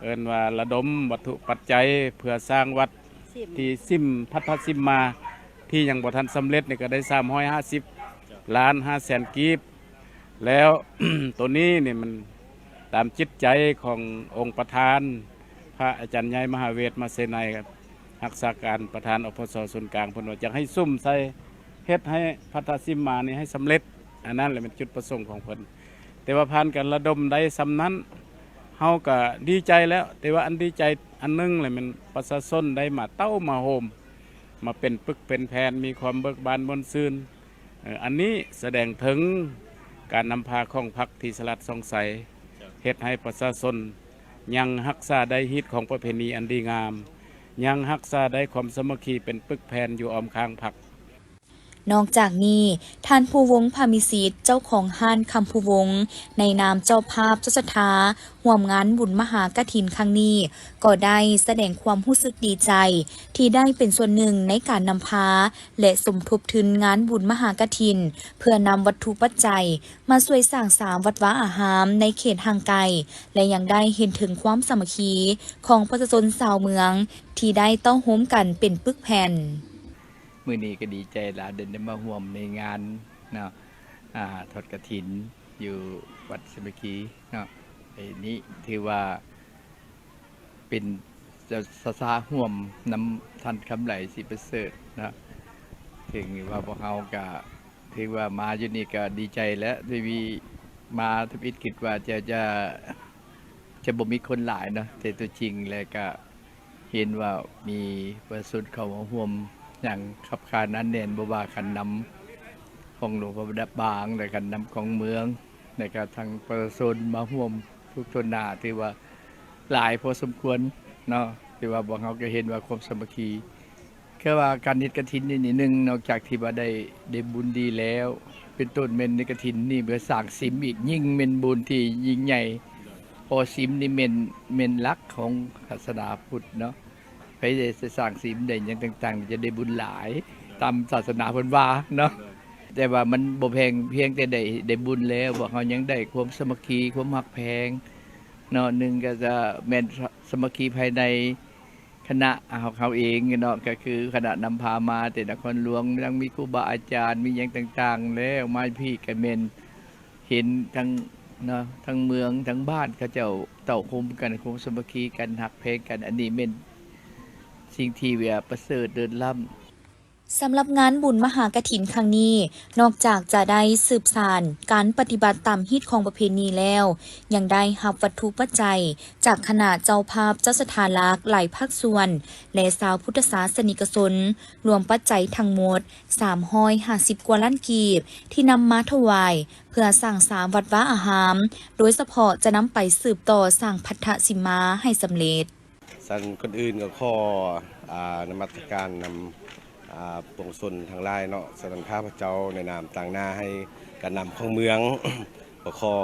เอิ้นว่าระดมวัตถุปัจจัยเพื่อสร้างวัดที่พัทธซิมมาที่ยังบ่ทันสำเร็จนี่ก็ได้350 ล้าน 5 แสนกีบแล้ว ตัวนี้นี่มันตามจิตใจขององค์ประธานพระอาจารย์ใหญ่มหาเวทมาเสนัยครับรักษาการประธานอพสส่วนกลางเพิ่นว่าอยากให้ซุ่มใส่เฮ็ดให้พัทธซิมมานี่ให้สำเร็จอันนั้นแหละเป็นจุดประสงค์ของเพิ่นแต่ว่าผ่านการระดมได้สำนั้นเฮาก็ดีใจแล้วแต่ว่าอันดีใจอันนึงเลยมันประชาชนได้มาเต้ามาโฮมมาเป็นปึกเป็นแผ่นมีความเบิกบานมนต์ซื่นอันนี้แสดงถึงการนำพาของพรรคที่สลัดสงสัยเฮ็ดให้ประชาชนยังรักษาได้ฮิตของประเพณีอันดีงามยังรักษาได้ความสามัคคีเป็นปึกแผ่นอยู่อ้อมข้างพรรค นอกจากนี้ท่านผู้วงศ์พามิสิทธิ์เจ้าของห้านคำผู้วงศ์ในนามเจ้าภาพเจ้าศรัทธาร่วมงานบุญมหากฐินครั้งนี้ก็ได้แสดงความรู้สึกดีใจที่ได้เป็นส่วนหนึ่งในการนำพาและสมทบทุนงานบุญมหากฐินเพื่อนำวัตถุปัจจัยมาช่วยสร้าง3วัดวาอารามในเขตห่างไกลและยังได้เห็นถึงความสามัคคีของประชาชนชาวเมืองที่ได้เต้าโฮมกันเป็นปึกแผ่นมื้อนี้ก็ดีใจหลายได้มาร่วมในงานเนาะทอดกฐินอยู่วัดสามัคคีเนาะไอ้นี้ถือว่าเป็นสสาร่วมนำท่านคำไหลสิประเสริฐนะถึงว่าพวกเฮาก็ถือว่ามาอยู่นี่ก็ดีใจแล้วที่มาทุกอิดคิดว่าจะบ่มีคนหลายเนาะแต่ตัวจริงแล้วก็เห็นว่ามีประชาชนเข้ามาร่วมอย่างขับขานนั้นแน่นบ่ว่ากันนำของหลวงพ่อบางและกันนำของเมืองในการทางประชาชนมาร่วมทุกทนหน้าที่ว่าหลายพอสมควรเนาะที่ว่าพวกเฮาก็เห็นว่าความสามัคคีแค่ว่าการเฮ็ดกฐินนี่นิดนึงนอกจากที่ว่าได้บุญดีแล้วเป็นต้นเม่นในกฐินนี่เพื่อสร้างศีลอีกยิ่งเป็นบุญที่ยิ่งใหญ่พอศีลนี่เม่นหลักของศาสนาพุทธเนาะไปได้สร้างศีลได้อย่างต่างๆจะได้บุญหลายตามศาสนาเพิ่นว่าเนาะแต่ว่ามันบ่แพงเพียงแต่ได้บุญแล้วบ่เฮายังได้ความสามัคคีความฮักแพงเนาะนึงก็จะแม่นสามัคคีภายในคณะเขาเองเนาะก็คือคณะนำพามาแต่นครหลวงยังมีครูบาอาจารย์มีหยังต่างๆแล้วมาพี่ก็แม่นเห็นทั้งเนาะทั้งเมืองทั้งบ้านเขาเจ้าเต้าโฮมกันความสามัคคีกันฮักแพงกันอันนี้แม่นสิ่งที่ว่าประเสริฐเดินล้ำ สำหรับงานบุญมหากฐินครั้งนี้นอกจากจะได้สืบสานการปฏิบัติตามฮีตของประเพณีแล้วยังได้รับวัตถุปัจจัยจากคณะเจ้าภาพเจ้าสถานหลักหลายภาคส่วนและชาวพุทธศาสนิกชนรวมปัจจัยทั้งหมด350 กว่าล้านกีบที่นำมาถวายเพื่อสร้างสามวัดวาอารามโดยเฉพาะจะนำไปสืบต่อสร้างพัทธสิมาให้สำเร็จ สันคนอื่นก็ขอนมัสการนำปวงชนทางหลายเนาะสันข้าพเจ้าในนามต่างหน้าให้การนำของเมือง ก็ขอ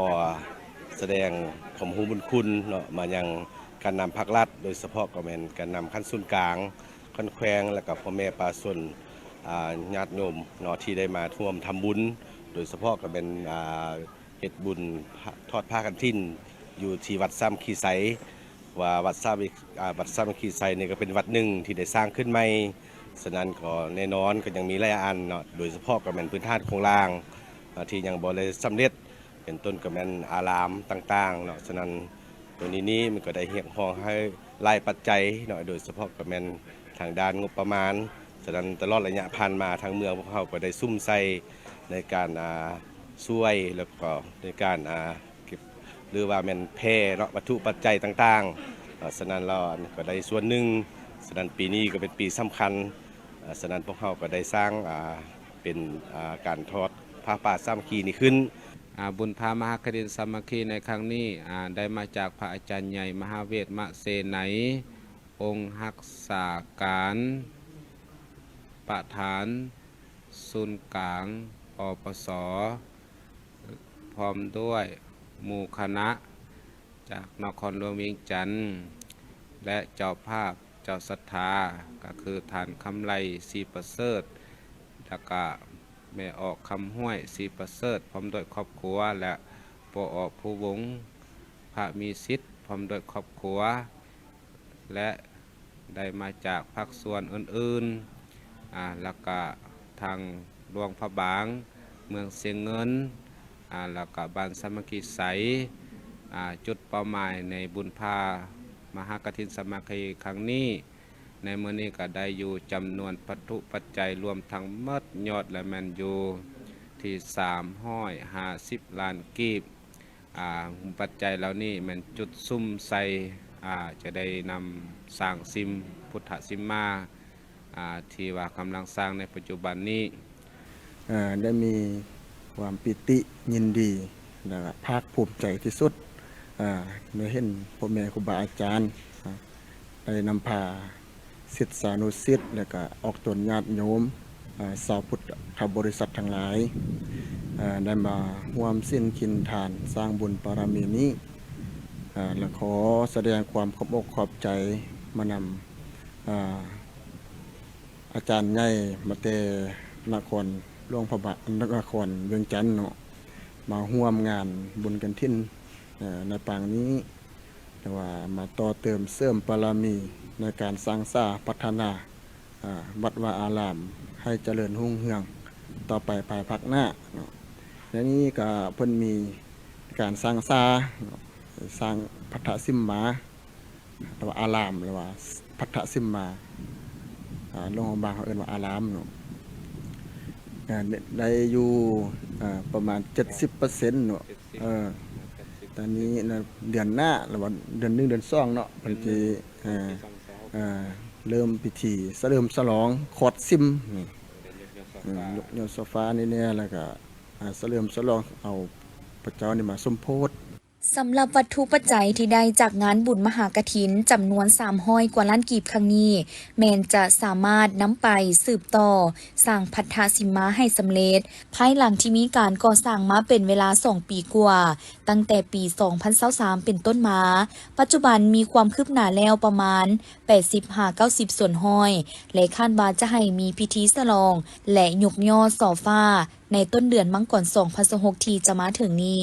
แสดงความรู้บุญคุณเนาะมายังการนำภาครัฐโดยเฉพาะก็เป็นการนำขั้นศูนย์กลางขั้นแขวงและกับพ่อแม่ปาชนญาติโยมเนาะที่ได้มาร่วมทำบุญโดยเฉพาะก็เป็นเฮ็ดบุญทอดผ้ากันทิ่นอยู่ที่วัดซ้ำขีไสว่าวัดซ้ำขีไซนี่ก็เป็นวัดหนึ่งที่ได้สร้างขึ้นใหม่ฉะนั้นก็แน่นอนก็ยังมีหลายอันเนาะโดยเฉพาะก็เป็นพื้นฐานโครงล่างที่ยังบ่ได้สำเร็จเป็นต้นก็เป็นอารามต่างๆเนาะฉะนั้นตัวนี้มันก็ได้เรียกร้องให้รายปัจจัยเนาะโดยเฉพาะก็เป็นทางด้านงบประมาณฉะนั้นตลอดระยะผ่านมาทางเมืองพวกเขาก็ได้ซุ่มใส่ในการช่วยแล้วก็ในการหรือว่าแม่นแพร่เนาะวัตถุปัจจัยต่างๆฉะนั้นเราก็ได้ส่วนหนึ่งฉะนั้นปีนี้ก็เป็นปีสำคัญฉะนั้นพวกเขาก็ได้สร้างเป็นการทอดผ้าป่าสามัคคีนี้ขึ้นบุญพามหากฐินสามัคคีในครั้งนี้ได้มาจากพระอาจารย์ใหญ่มหาเวทมะเสนัยองค์รักษาการประธานศูนย์กลางอปส.พร้อมด้วยหมู่คณะจากนครหลวงเวียงจันทร์และเจ้าภาพเจ้าศรัทธาก็คือฐานคำไลศรีประเสริฐแล้วก็แม่ออกคำห้วยศรีประเสริฐพร้อมด้วยครอบครัวและปออกผู้วงพระมีสิทธิ์พร้อมด้วยครอบครัวและได้มาจากภาคส่วนอื่นๆแล้วก็ทางหลวงพระบางเมืองเสียงเงินแล้วก็บ้านสามัคคีใสจุดเป้าหมายในบุญพามหากฐินสามัคคีครั้งนี้ในมื้อนี้ก็ได้อยู่จำนวนวัตถุปัจจัยรวมทั้งหมดยอดและแมนอยู่ที่350 ล้านกีบปัจจัยเหล่านี้มันจุดซุ่มใส่จะได้นำสร้างซิมพุทธซิมมาที่ว่ากำลังสร้างในปัจจุบันนี้ได้มีความปิติยินดีและภาคภูมิใจที่สุดได้เห็นพ่อแม่ครูบาอาจารย์ได้นำพาศิษยานุศิษย์และก็ออกตนญาติโยมชาวพุทธบริษัททั้งหลายได้มาร่วมสิ้นกินทานสร้างบุญบารมีนี้และขอแสดงความขอบอกขอบใจมานำอาจารย์ใหญ่มาเตนครหลวงพระบางนครเวียงจันทน์เนาะมาร่วมงานบุญกฐินในปางนี้แต่ว่ามาต่อเติมเสริมบารมีในการสร้างสร้างพัฒนาวัดวาอารามให้เจริญรุ่งเรืองต่อไปภายภาคหน้าและนี้ก็เพิ่นมีการสร้างสร้างพัทธสิมมาหรือว่าอารามหรือว่าพัทธสิมมาหลวงบางเขาเอิ้นว่าอารามเนาะได้อยู่ประมาณ 70% เนาะตอนนี้เดือนหน้าหรือว่าเดือน1เดือน2เนาะเพิ่นสิเริ่มพิธีเริ่มฉลองคอดซิมนี่ยกโซฟานี่เนี่ยแล้วก็เริ่มฉลองเอาพระเจ้านี่มาสมโพธิสำหรับวัตถุปัจจัยที่ได้จากงานบุญมหากฐินจำนวน300 กว่าล้านกีบครั้งนี้แม้นจะสามารถนำไปสืบต่อสร้างพัทธสิมาให้สำเร็จภายหลังที่มีการก่อสร้างมาเป็นเวลา2 ปีกว่าตั้งแต่ปี 2023 เป็นต้นมาปัจจุบันมีความคืบหน้าแล้วประมาณ 80-90 ส่วนห้อยและคาดว่าจะให้มีพิธีฉลองและยกย่อส่อฟ้าในต้นเดือนมังกร2026ที่จะมาถึงนี้